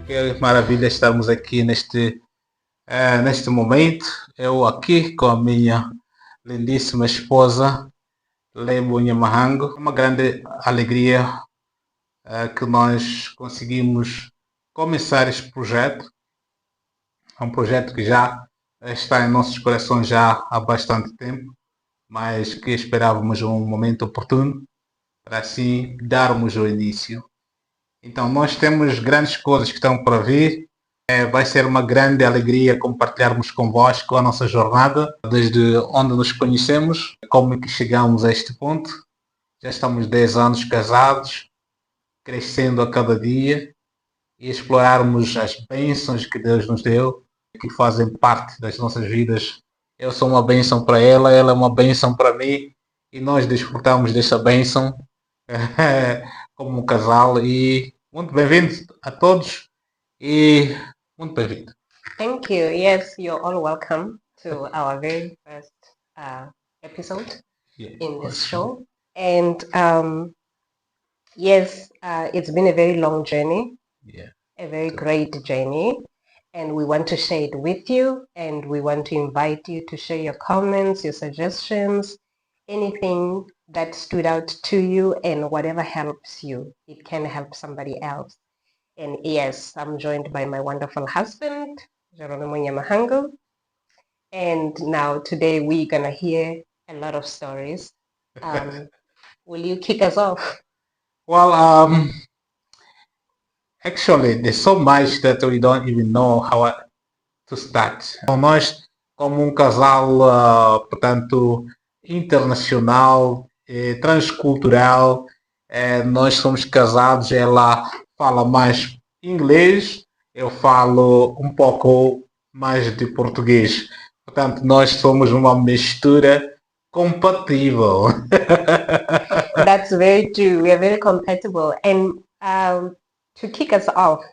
Que maravilha estarmos aqui neste momento. Eu aqui com a minha lindíssima esposa, Lebo Nhamahango. É uma grande alegria que nós conseguimos começar este projeto. É um projeto que já está em nossos corações já há bastante tempo, mas que esperávamos um momento oportuno para assim darmos o início. Então, nós temos grandes coisas que estão para vir. Vai ser uma grande alegria compartilharmos convosco a nossa jornada, desde onde nos conhecemos, como é que chegamos a este ponto. Já estamos 10 anos casados, crescendo a cada dia e explorarmos as bênçãos que Deus nos deu, que fazem parte das nossas vidas. Eu sou uma bênção para ela é uma bênção para mim e nós desfrutamos dessa bênção como um casal. E muito bem-vindos a todos e muito bem-vindo. Thank you. Yes, you're all welcome to our very first episode in this show. And yes, it's been a very long journey, a very great journey. And we want to share it with you, and we want to invite you to share your comments, your suggestions, anything that stood out to you, and whatever helps you. It can help somebody else. And yes, I'm joined by my wonderful husband, Geronimo Nyamahango. And now today we're gonna hear a lot of stories. Will you kick us off? Well, actually, there's so much that we don't even know how to start. Então, nós, como um casal, portanto, internacional, transcultural, nós somos casados. Ela fala mais inglês, eu falo um pouco mais de português. Portanto, nós somos uma mistura compatível. That's very true. We are very compatible. And to kick us off,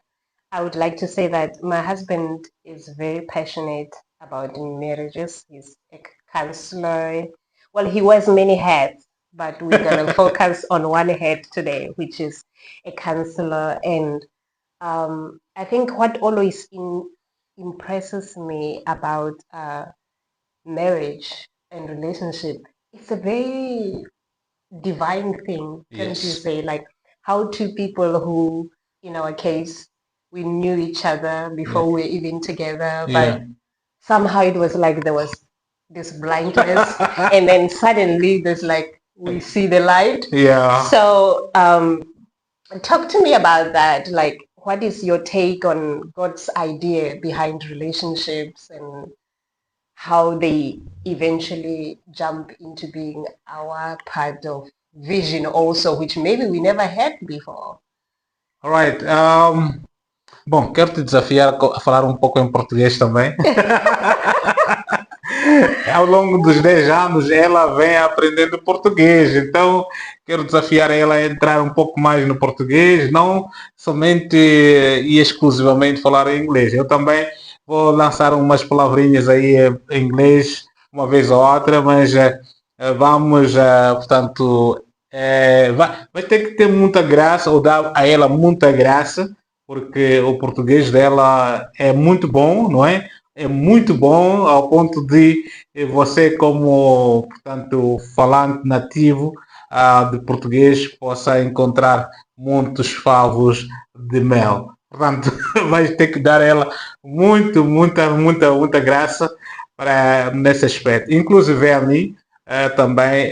I would like to say that my husband is very passionate about marriages. He's a counselor. Well, he wears many hats, but we're going to focus on one hat today, which is a counselor. And I think what always impresses me about marriage and relationship, it's a very divine thing, can't you say? Like how two people who, in our case, we knew each other before we were even together, but somehow it was like there was this blindness and then suddenly there's like we see the light. So talk to me about that. Like, what is your take on God's idea behind relationships and how they eventually jump into being our part of vision also, which maybe we never had before? All right. Bom, quero te desafiar a falar um pouco em português também. Ao longo dos 10 anos ela vem aprendendo português, então quero desafiar ela a entrar um pouco mais no português, não somente e exclusivamente falar em inglês. Eu também vou lançar umas palavrinhas aí em inglês uma vez ou outra, mas vamos, portanto, vai ter que ter muita graça, ou dar a ela muita graça, porque o português dela é muito bom, não é? É muito bom ao ponto de você, como, portanto, falante nativo de português, possa encontrar muitos favos de mel. Portanto, vai ter que dar a ela muita graça nesse aspecto. Inclusive a mim também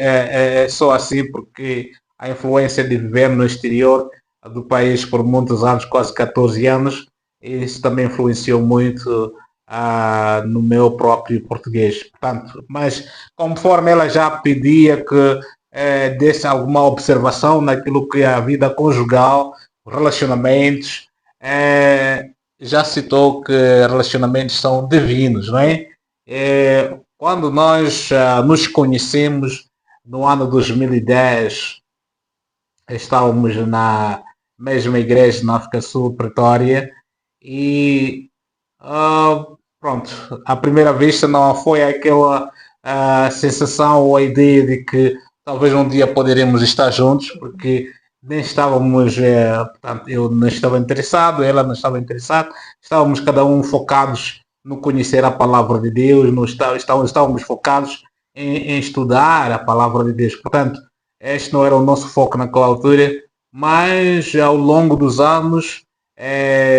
sou assim, porque a influência de viver no exterior do país por muitos anos, quase 14 anos, isso também influenciou muito no meu próprio português. Portanto, mas conforme ela já pedia que desse alguma observação naquilo que é a vida conjugal, relacionamentos, já citou que relacionamentos são divinos, não é? Quando nós nos conhecemos no ano 2010, estávamos na mesma igreja na África Sul, Pretória, e pronto, à primeira vista não foi aquela sensação ou a ideia de que talvez um dia poderemos estar juntos, porque nem estávamos, portanto, eu não estava interessado, ela não estava interessada, estávamos cada um focados no conhecer a palavra de Deus, estávamos focados em estudar a palavra de Deus. Portanto, este não era o nosso foco naquela altura, mas ao longo dos anos,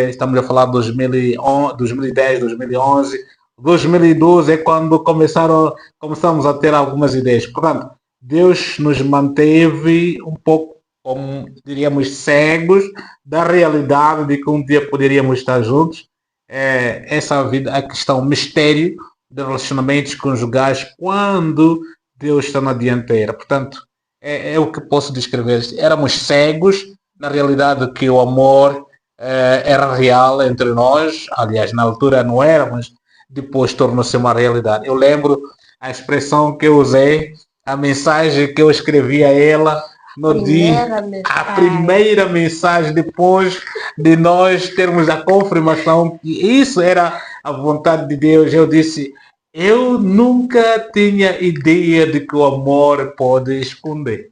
estamos a falar de 2010, 2011, 2012 é quando começamos a ter algumas ideias. Portanto, Deus nos manteve um pouco, como diríamos, cegos da realidade de que um dia poderíamos estar juntos. Essa a questão, o mistério de relacionamentos conjugais quando Deus está na dianteira. Portanto, é o que posso descrever. Éramos cegos na realidade que o amor era real entre nós. Aliás, na altura não era, mas depois tornou-se uma realidade. Eu lembro a expressão que eu usei, a mensagem que eu escrevi a ela no dia, a primeira mensagem depois de nós termos a confirmação que isso era a vontade de Deus. Eu disse, eu nunca tinha ideia de que o amor pode esconder.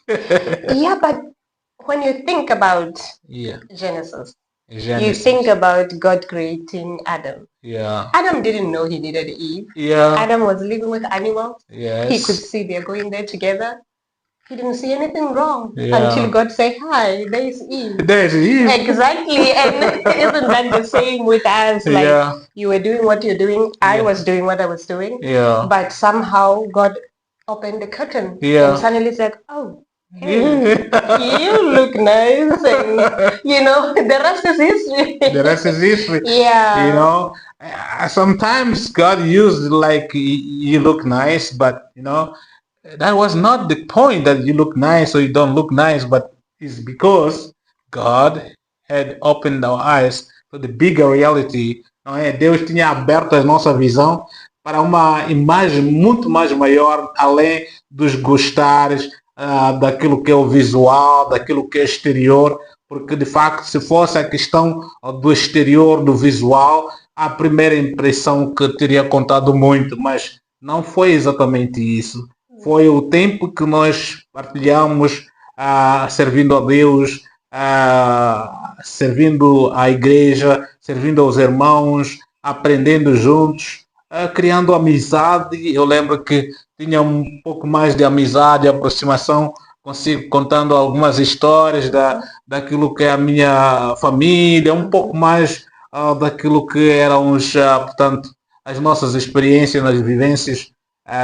Yeah, but when you think about Genesis, you think about God creating Adam. Yeah. Adam didn't know he needed Eve. Yeah. Adam was living with animals. Yes. He could see they're going there together. He didn't see anything wrong until God said, hi, there's Eve. There's Eve. Exactly. And isn't that the same with us? Like you were doing what you're doing, I was doing what I was doing. Yeah. But somehow God opened the curtain and suddenly said, oh, hey, you look nice, and the rest is history. The rest is history. Yeah. Sometimes God used like you look nice, but that was not the point that you look nice or you don't look nice, but it's because God had opened our eyes to the bigger reality. Deus tinha aberto a nossa visão para uma imagem muito mais maior, além dos gostares, daquilo que é o visual, daquilo que é exterior, porque de facto se fosse a questão do exterior, do visual, a primeira impressão que teria contado muito, mas não foi exatamente isso. Foi o tempo que nós partilhamos servindo a Deus, servindo a igreja, servindo aos irmãos, aprendendo juntos, criando amizade. Eu lembro que tinha um pouco mais de amizade, aproximação, consigo contando algumas histórias daquilo que é a minha família, um pouco mais daquilo que eram portanto, as nossas experiências, nas vivências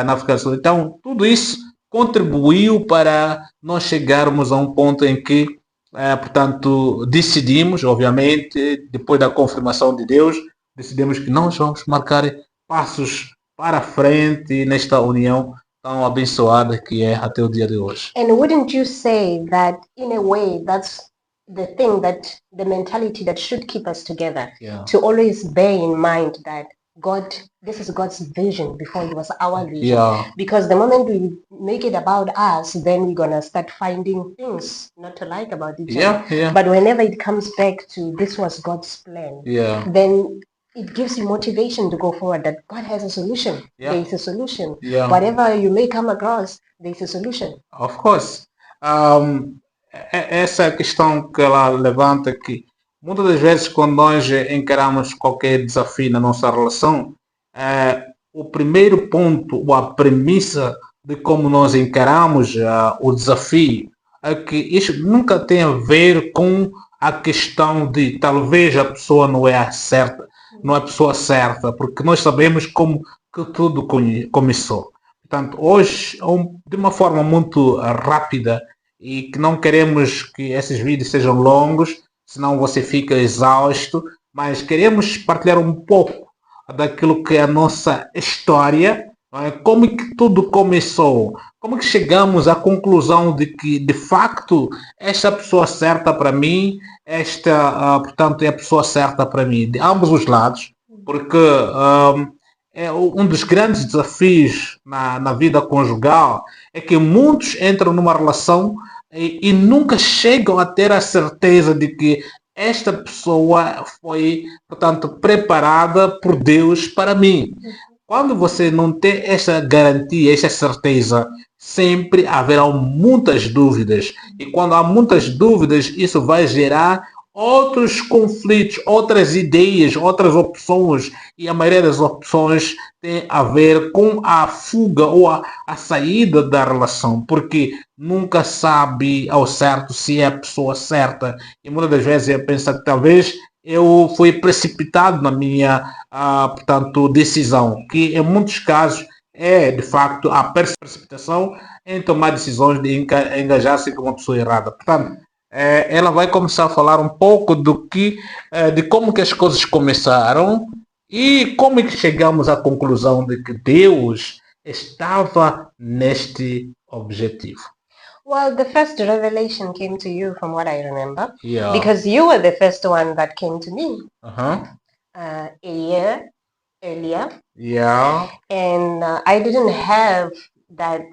na África do Sul. Então, tudo isso contribuiu para nós chegarmos a um ponto em que, portanto, decidimos, obviamente, depois da confirmação de Deus, decidimos que nós vamos marcar passos para frente nesta união tão abençoada que é até o dia de hoje. And wouldn't you say that, in a way, that's the thing, that the mentality that should keep us together, to always bear in mind that this is God's vision before it was our vision. Because the moment we make it about us, then we're going to start finding things not to like about each other. But whenever it comes back to this was God's plan, then it gives you motivation to go forward, that God has a solution. There is a solution. Whatever you may come across, there is a solution. Of course. Essa questão que ela levanta aqui, muitas das vezes, quando nós encaramos qualquer desafio na nossa relação, o primeiro ponto, ou a premissa de como nós encaramos o desafio, é que isso nunca tem a ver com a questão de talvez a pessoa não é a certa, não é a pessoa certa, porque nós sabemos como que tudo começou. Portanto, hoje, de uma forma muito rápida, e que não queremos que esses vídeos sejam longos, senão você fica exausto, mas queremos partilhar um pouco daquilo que é a nossa história, como que tudo começou, como que chegamos à conclusão de que, de facto, esta pessoa certa para mim, portanto, é a pessoa certa para mim, de ambos os lados, porque um dos grandes desafios na vida conjugal é que muitos entram numa relação e nunca chegam a ter a certeza de que esta pessoa foi, portanto, preparada por Deus para mim. Quando você não tem essa garantia, essa certeza, sempre haverão muitas dúvidas. E quando há muitas dúvidas, isso vai gerar outros conflitos, outras ideias, outras opções. E a maioria das opções tem a ver com a fuga ou a saída da relação, porque nunca sabe ao certo se é a pessoa certa. E muitas das vezes eu penso que talvez eu fui precipitado na minha portanto, decisão, que em muitos casos é de facto a precipitação em tomar decisões de engajar-se com uma pessoa errada. Portanto, ela vai começar a falar um pouco de como que as coisas começaram e como é que chegamos à conclusão de que Deus estava neste objetivo. Well, the first revelation came to you, from what I remember, Yeah. because you were the first one that came to me Uh-huh. a year earlier, Yeah. and I didn't have that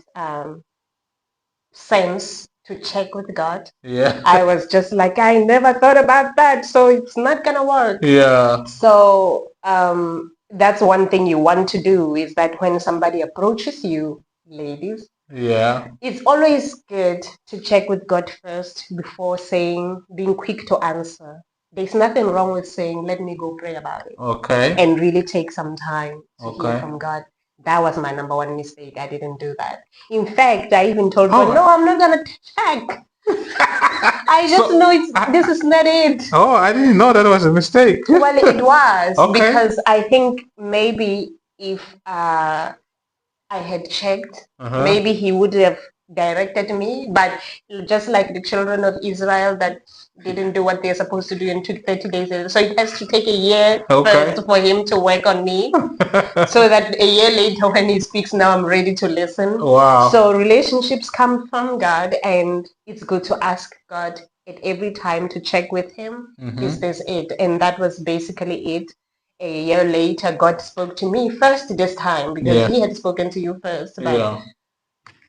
sense to check with God. Yeah. I was just like, I never thought about that, so it's not gonna work. Yeah. So that's one thing you want to do, is that when somebody approaches you, ladies, Yeah. it's always good to check with God first before being quick to answer. There's nothing wrong with saying, let me go pray about it, Okay. and really take some time to hear Okay. from God. That was my number one mistake. I didn't do that. In fact, I even told Oh. God, no, I'm not gonna check. I just So, know this is not it. Oh, I didn't know that was a mistake. Well, it was, Okay. because I think maybe if I had checked, Uh-huh. maybe he would have directed me. But just like the children of Israel that didn't do what they're supposed to do and took 30 days, so it has to take a year Okay. first for him to work on me, so that a year later when he speaks, now I'm ready to listen. Wow. So relationships come from God, and it's good to ask God at every time to check with him, is this it? And that was basically it. A year later, God spoke to me first this time, because Yeah. he had spoken to you first. But Yeah.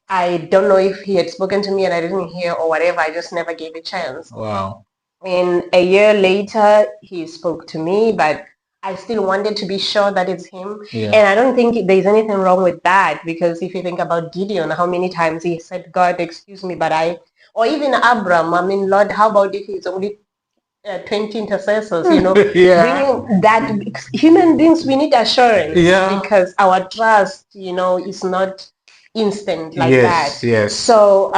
I don't know if he had spoken to me and I didn't hear or whatever. I just never gave a chance. Wow. And a year later, he spoke to me, but I still wanted to be sure that it's him. Yeah. And I don't think there's anything wrong with that, because if you think about Gideon, how many times he said, God, excuse me, but or even Abram, I mean, Lord, how about if he's only 20 intercessors, Yeah. bringing that. Human beings, we need assurance, Yeah. because our trust, is not instant like Yes. that. Yes. So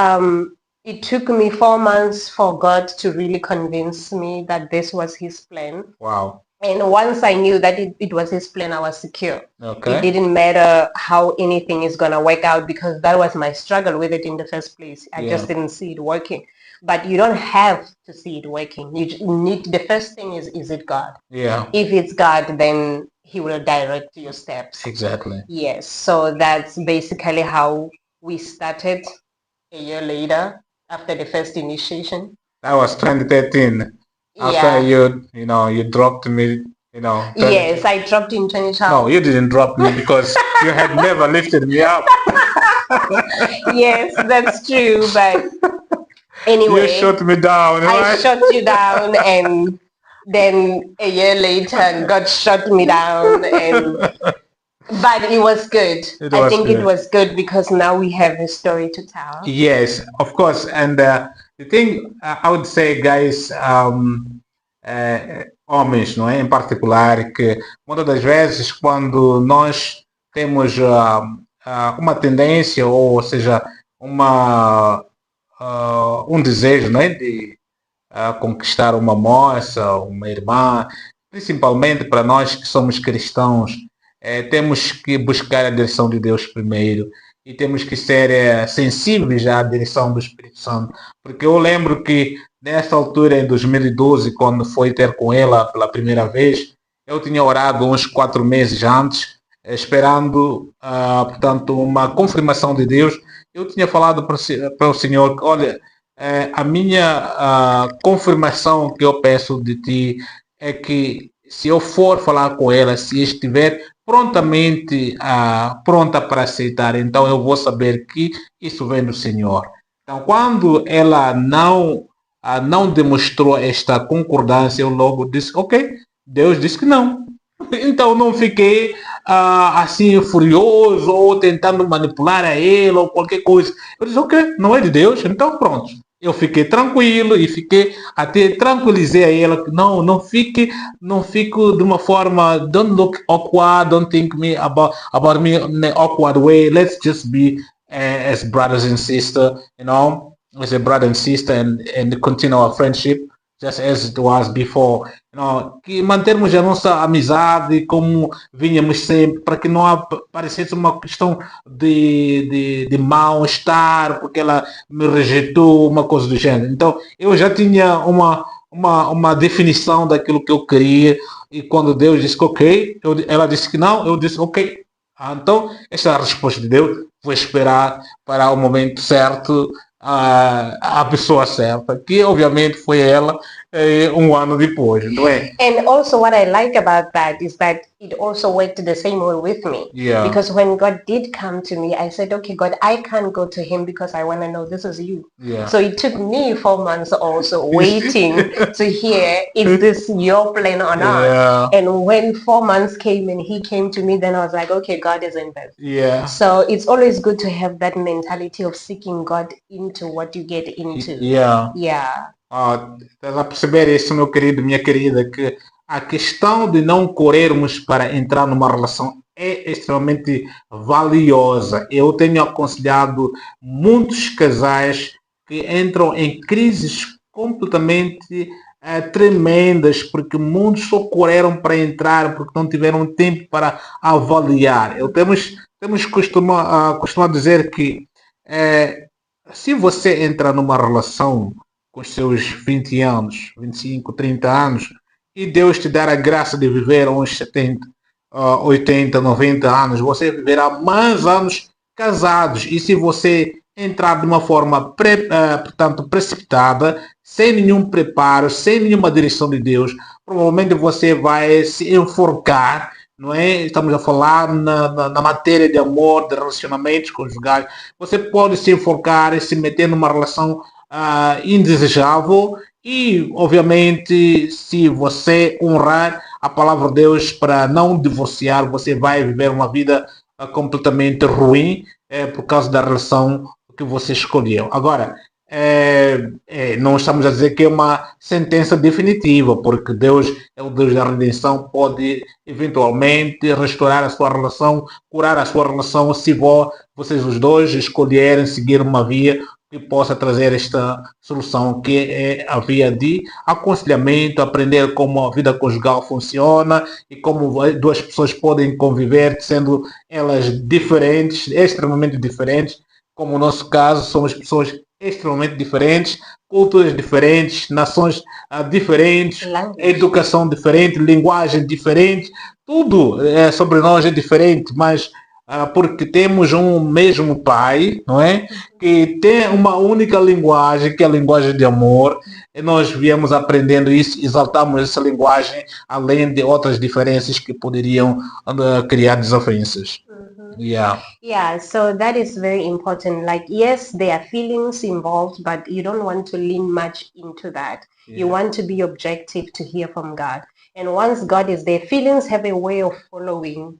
it took me 4 months for God to really convince me that this was his plan. Wow. And once I knew that it was his plan, I was secure. Okay. It didn't matter how anything is going to work out, because that was my struggle with it in the first place. I just didn't see it working. But you don't have to see it working. You need, the first thing is it God? Yeah. If it's God, then he will direct your steps. Exactly. Yes. So that's basically how we started a year later, after the first initiation. That was 2013. After you dropped me, 20 Yes, I dropped in 2012. No, you didn't drop me because you had never lifted me up. Yes, that's true. But anyway, You shut me down, I right? shut you down, and then a year later, God shut me down. But it was good. I think it was good, because now we have a story to tell. Yes, of course. And the thing I would say, guys, homens, não é? Em particular, que muitas das vezes quando nós temos uma tendência, ou seja, um desejo, não é? De conquistar uma moça, uma irmã, principalmente para nós que somos cristãos, temos que buscar a direção de Deus primeiro e temos que ser sensíveis à direção do Espírito Santo. Porque eu lembro que nessa altura, em 2012, quando fui ter com ela pela primeira vez, eu tinha orado uns 4 meses antes, esperando, portanto, uma confirmação de Deus. Eu tinha falado para o Senhor, olha, a minha confirmação que eu peço de ti é que se eu for falar com ela, se estiver prontamente pronta para aceitar, então eu vou saber que isso vem do Senhor. Então, quando ela não demonstrou esta concordância, eu logo disse, ok, Deus disse que não. Então não fiquei assim furioso ou tentando manipular a ele ou qualquer coisa. Eu disse, ok, não é de Deus, então pronto. Eu fiquei tranquilo e fiquei até tranquilizei a ela que não fique de uma forma, don't look awkward, don't think me about me in an awkward way. Let's just be as brothers and sister, as a brother and sister and continue our friendship just as it was before. Que mantermos a nossa amizade como vinhamos sempre, para que não parecesse uma questão de mal-estar, porque ela me rejeitou, uma coisa do gênero. Então, eu já tinha uma definição daquilo que eu queria, e quando Deus disse que ok, ela disse que não, eu disse ok. Então, esta é a resposta de Deus. Vou esperar para o momento certo, a pessoa certa, que obviamente foi ela, um ano depois, não é? And also what I like about that is that it also worked the same way with me. Yeah. Because when God did come to me, I said, okay, God, I can't go to him because I want to know this is you. Yeah. So it took me 4 months also waiting to hear, is this your plan or not? Yeah. And when 4 months came and he came to me, then I was like, okay, God is in this. Yeah. So it's always good to have that mentality of seeking God into what you get into. Yeah. Yeah. Estás a perceber isso, meu querido, minha querida, que a questão de não corrermos para entrar numa relação é extremamente valiosa. Eu tenho aconselhado muitos casais que entram em crises completamente tremendas, porque muitos só correram para entrar porque não tiveram tempo para avaliar. Temos costumado dizer que se você entra numa relação com os seus 20 anos, 25, 30 anos, e Deus te dar a graça de viver uns 70, 80, 90 anos, você viverá mais anos casados. E se você entrar de uma forma, portanto, precipitada, sem nenhum preparo, sem nenhuma direção de Deus, provavelmente você vai se enforcar, não é? Estamos a falar na matéria de amor, de relacionamentos conjugais. Você pode se enforcar e se meter numa relação indesejável e, obviamente, se você honrar a palavra de Deus para não divorciar, você vai viver uma vida completamente ruim por causa da relação que você escolheu. Agora, não estamos a dizer que é uma sentença definitiva, porque Deus é o Deus da redenção, pode eventualmente restaurar a sua relação, curar a sua relação, se vocês os dois escolherem seguir uma via que possa trazer esta solução, que é a via de aconselhamento, aprender como a vida conjugal funciona e como duas pessoas podem conviver, sendo elas diferentes, extremamente diferentes, como no nosso caso, somos pessoas extremamente diferentes, culturas diferentes, nações diferentes, educação diferente, linguagem diferente, tudo sobre nós é diferente, mas porque temos um mesmo pai, não é? Que tem uma única linguagem, que é a linguagem de amor, e nós viemos aprendendo isso, exaltamos essa linguagem, além de outras diferenças que poderiam criar desavenças. Yeah, so that is very important. Like, yes, there are feelings involved, but you don't want to lean much into that. Yeah. You want to be objective to hear from God. And once God is there, feelings have a way of following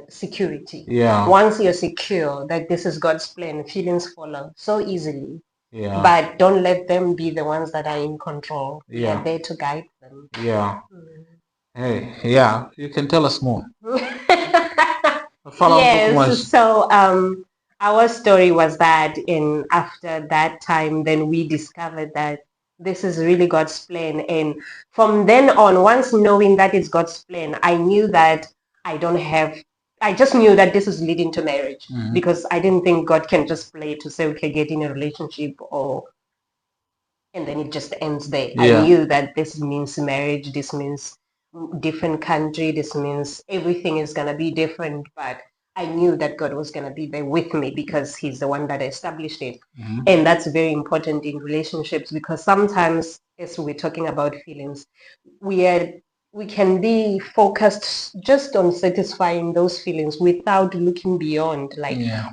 security. Yeah. Once you're secure that this is God's plan, feelings follow so easily. Yeah. But don't let them be the ones that are in control. Yeah. You're there to guide them. Yeah. Hey, yeah, you can tell us more. Yes, so our story was that after that time, then we discovered that this is really God's plan. And from then on, once knowing that it's God's plan, I knew that I just knew that this is leading to marriage, because I didn't think God can just play to say, okay, get in a relationship and then it just ends there. Yeah. I knew that this means marriage, this means different country, this means everything is going to be different, but I knew that God was going to be there with me because he's the one that established it. And that's very important in relationships, because sometimes, as we're talking about feelings, we can be focused just on satisfying those feelings without looking beyond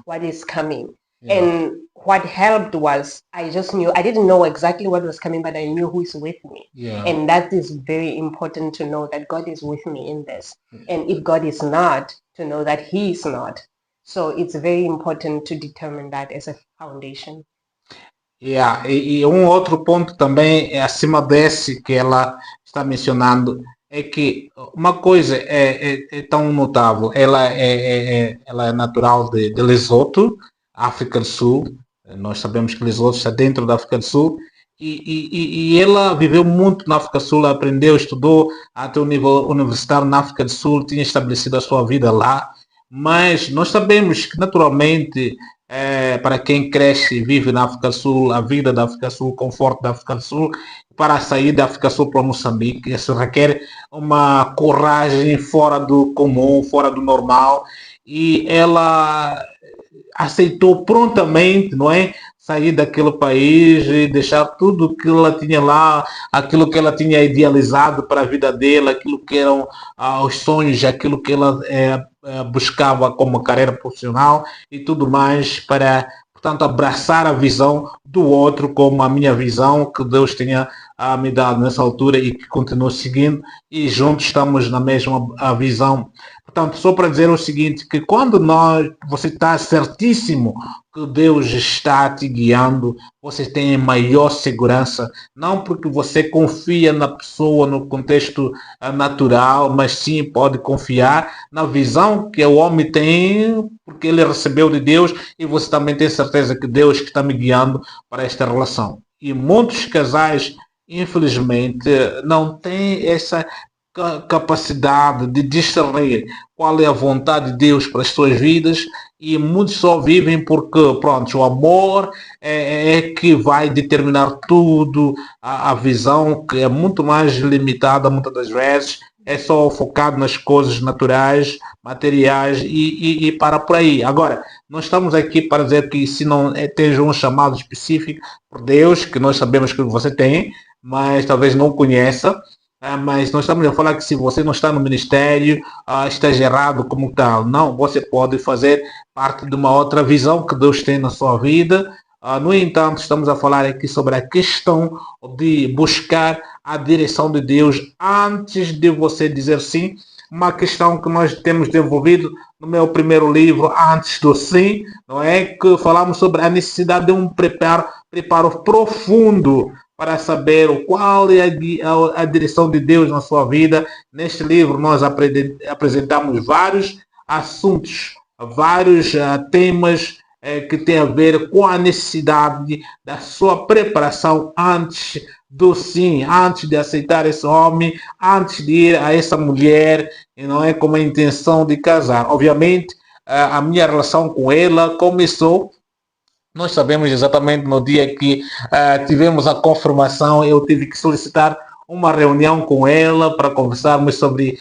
what is coming. And what helped was I just knew, I didn't know exactly what was coming, but I knew who is with me. And that is very important to know that God is with me in this. And if God is not, to know that He is not. So it's very important to determine that as a foundation. E um outro ponto também, acima desse que ela está mencionando, é que uma coisa é tão notável. Ela é natural de Lesotho, África do Sul. Nós sabemos que Lesotho está dentro da África do Sul. E ela viveu muito na África do Sul, aprendeu, estudou até o nível universitário na África do Sul, tinha estabelecido a sua vida lá. Mas nós sabemos que, naturalmente, para quem cresce e vive na África do Sul, a vida da África do Sul, o conforto da África do Sul, para sair da África do Sul para Moçambique, isso requer uma coragem fora do comum, fora do normal, e ela aceitou prontamente, não é? Sair daquele país e deixar tudo que ela tinha lá, aquilo que ela tinha idealizado para a vida dela, aquilo que eram os sonhos, aquilo que ela buscava como carreira profissional e tudo mais, para, portanto, abraçar a visão do outro como a minha visão que Deus tinha me dado nessa altura e que continuo seguindo, e juntos estamos na mesma visão. Portanto, só para dizer o seguinte, que quando você está certíssimo que Deus está te guiando, você tem maior segurança, não porque você confia na pessoa no contexto natural, mas sim pode confiar na visão que o homem tem, porque ele recebeu de Deus, e você também tem certeza que Deus que está me guiando para esta relação. E muitos casais, infelizmente, não têm essa capacidade de discernir qual é a vontade de Deus para as suas vidas, e muitos só vivem porque, pronto, o amor é que vai determinar tudo, a visão que é muito mais limitada muitas das vezes, é só focado nas coisas naturais, materiais e para por aí. Agora, nós estamos aqui para dizer que se não esteja um chamado específico por Deus, que nós sabemos que você tem, mas talvez não conheça, mas nós estamos a falar que se você não está no ministério, está errado como tal. Não, você pode fazer parte de uma outra visão que Deus tem na sua vida. No entanto, estamos a falar aqui sobre a questão de buscar a direção de Deus antes de você dizer sim. Uma questão que nós temos desenvolvido no meu primeiro livro, Antes do Sim, não é? Que falamos sobre a necessidade de um preparo profundo para saber qual é a direção de Deus na sua vida. Neste livro nós apresentamos vários assuntos, vários temas que têm a ver com a necessidade da sua preparação antes do sim, antes de aceitar esse homem, antes de ir a essa mulher, e não é com a intenção de casar. Obviamente, a minha relação com ela começou, nós sabemos exatamente no dia que tivemos a confirmação, eu tive que solicitar uma reunião com ela para conversarmos sobre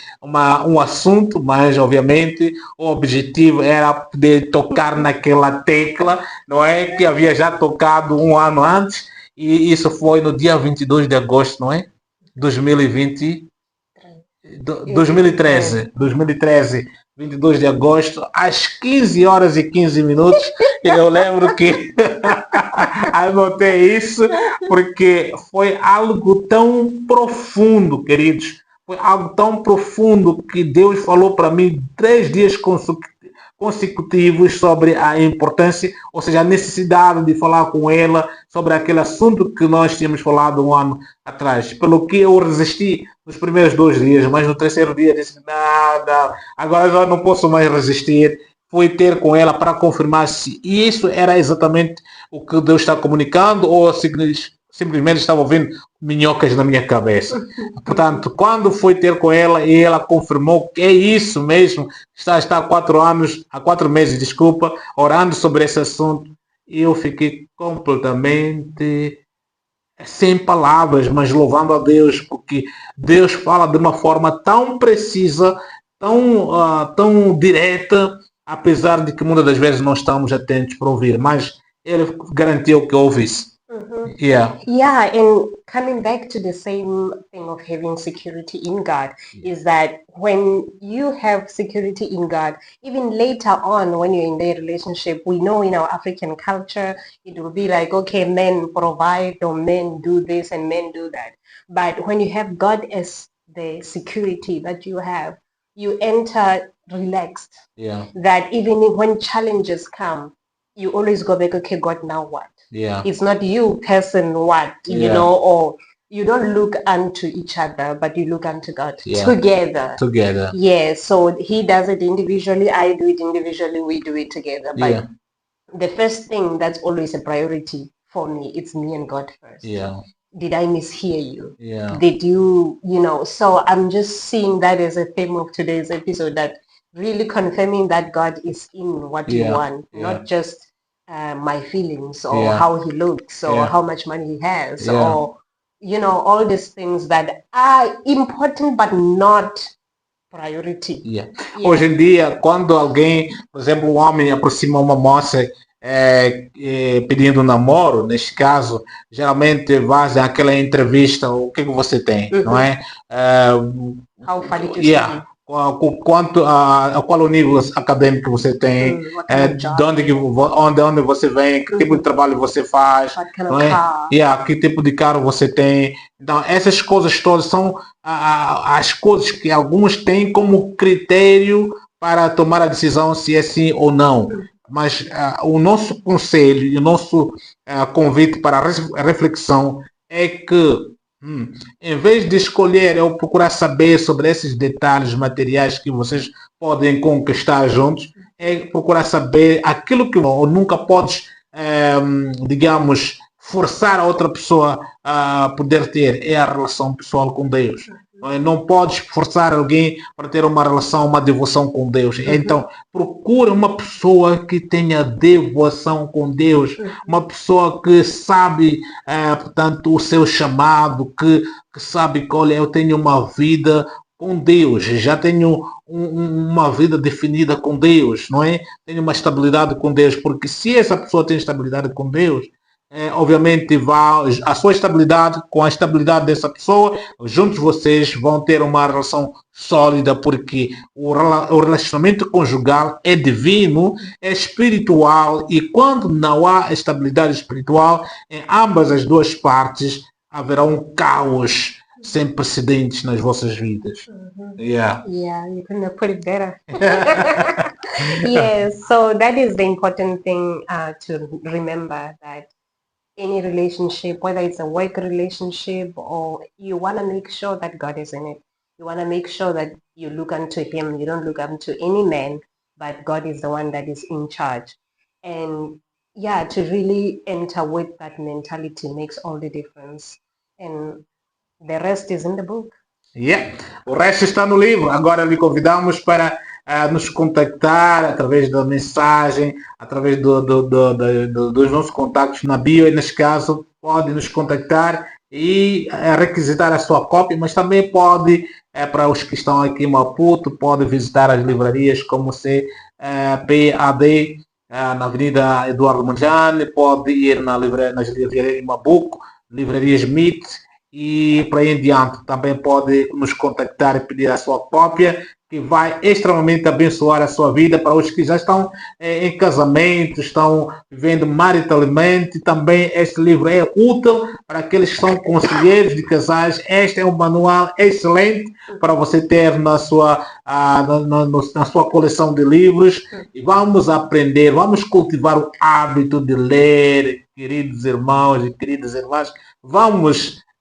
um assunto, mas obviamente o objetivo era poder tocar naquela tecla, não é? Que havia já tocado um ano antes, e isso foi no dia 22 de agosto, não é? 2020, 2013, 22 de agosto, às 15 horas e 15 minutos, eu lembro que anotei isso, porque foi algo tão profundo, queridos, foi algo tão profundo que Deus falou para mim 3 dias consecutivos sobre a importância, ou seja, a necessidade de falar com ela sobre aquele assunto que nós tínhamos falado um ano atrás. Pelo que eu resisti nos primeiros 2 dias, mas no terceiro dia disse, não, agora eu não posso mais resistir. Fui ter com ela para confirmar se isso era exatamente o que Deus está comunicando ou simplesmente estava ouvindo minhocas na minha cabeça. Portanto, quando fui ter com ela e ela confirmou que é isso mesmo, está há 4 meses, orando sobre esse assunto, eu fiquei completamente sem palavras, mas louvando a Deus, porque Deus fala de uma forma tão precisa, tão direta, apesar de que muitas das vezes não estamos atentos para ouvir, mas Ele garantiu que eu ouvisse. Yeah. Yeah, and coming back to the same thing of having security in God is that when you have security in God, even later on when you're in the relationship, we know in our African culture, it will be like, okay, men provide or men do this and men do that. But when you have God as the security that you have, you enter relaxed. Yeah. That even when challenges come, you always go back, okay, God, now what? Yeah. It's not you person what, or you don't look unto each other, but you look unto God together. Together. Yeah, so he does it individually, I do it individually, we do it together. But the first thing that's always a priority for me, it's me and God first. Yeah. Did I mishear you? Yeah. Did you, so I'm just seeing that as a theme of today's episode, that really confirming that God is in what you want, not just my feelings or how he looks or how much money he has or, all these things that are important but not priority. Hoje em dia, quando alguém, por exemplo, um homem aproxima uma moça pedindo namoro, neste caso, geralmente fazem aquela entrevista, o que você tem, não é? How funny to quanto a qual o nível acadêmico você tem, onde você vem, que tipo de trabalho você faz, não é? Que tipo de carro você tem. Então essas coisas todas são as coisas que alguns têm como critério para tomar a decisão se é sim ou não. Mas o nosso conselho e o nosso convite para a reflexão é que em vez de escolher ou procurar saber sobre esses detalhes materiais que vocês podem conquistar juntos, é procurar saber aquilo que nunca podes, digamos, forçar a outra pessoa a poder ter, é a relação pessoal com Deus. Não podes forçar alguém para ter uma relação, uma devoção com Deus. Então, procure uma pessoa que tenha devoção com Deus, uma pessoa que sabe, portanto, o seu chamado, que sabe que, olha, eu tenho uma vida com Deus, já tenho uma vida definida com Deus, não é? Tenho uma estabilidade com Deus, porque se essa pessoa tem estabilidade com Deus, obviamente a sua estabilidade com a estabilidade dessa pessoa, juntos vocês vão ter uma relação sólida, porque o relacionamento conjugal é divino, é espiritual, e quando não há estabilidade espiritual em ambas as duas partes, haverá um caos sem precedentes nas vossas vidas. Yeah, you couldn't have put it better. So that is the important thing to remember, that any relationship, whether it's a work relationship, or you want to make sure that God is in it. You want to make sure that you look unto him. You don't look unto any man, but God is the one that is in charge. And to really enter with that mentality makes all the difference. And the rest is in the book. O resto está no livro. Agora lhe convidamos para nos contactar através da mensagem, através dos nossos contactos na bio, e neste caso pode nos contactar e requisitar a sua cópia, mas também pode, para os que estão aqui em Maputo, pode visitar as livrarias como CPAD, na Avenida Eduardo Mondlane, pode ir nas livrarias de Mabuco, livrarias Smith, e por aí em diante. Também pode nos contactar e pedir a sua cópia, que vai extremamente abençoar a sua vida. Para os que já estão em casamento, estão vivendo maritalmente, também este livro é útil para aqueles que são conselheiros de casais. Este é um manual excelente para você ter na sua coleção de livros. E vamos aprender, vamos cultivar o hábito de ler, queridos irmãos e queridas irmãs.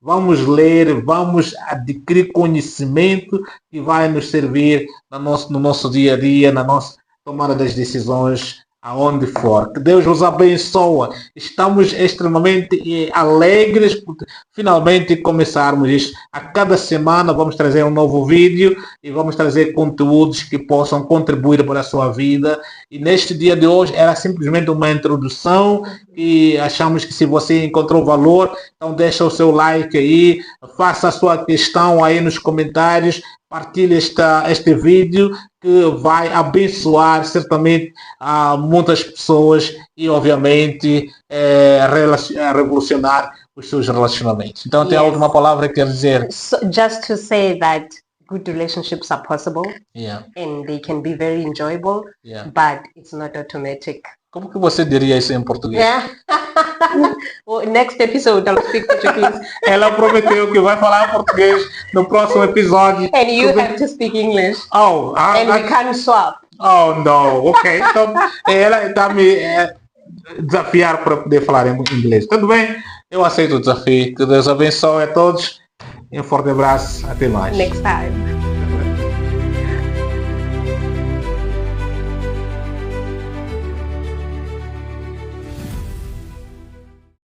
Vamos ler, vamos adquirir conhecimento que vai nos servir no nosso dia a dia, na nossa tomada das decisões, aonde for. Que Deus os abençoe. Estamos extremamente alegres por finalmente começarmos isto. A cada semana vamos trazer um novo vídeo e vamos trazer conteúdos que possam contribuir para a sua vida. E neste dia de hoje era simplesmente uma introdução, e achamos que se você encontrou valor, então deixa o seu like aí, faça a sua questão aí nos comentários, partilhe este vídeo, que vai abençoar certamente a muitas pessoas e obviamente revolucionar os seus relacionamentos. Então tem Yes. alguma palavra que quer dizer? So just to say that good relationships are possible Yeah. and they can be very enjoyable, Yeah. but it's not automatic. Como que você diria isso em português? Yeah. Well, next episode I'll speak Portuguese Ela prometeu que vai falar português no próximo episódio. and you have to speak English Oh, and we can't swap. oh não, ok. Então ela está me desafiar para poder falar em inglês. Tudo bem? Eu aceito o desafio. Que Deus abençoe a todos. Um forte abraço. Até mais. Next time.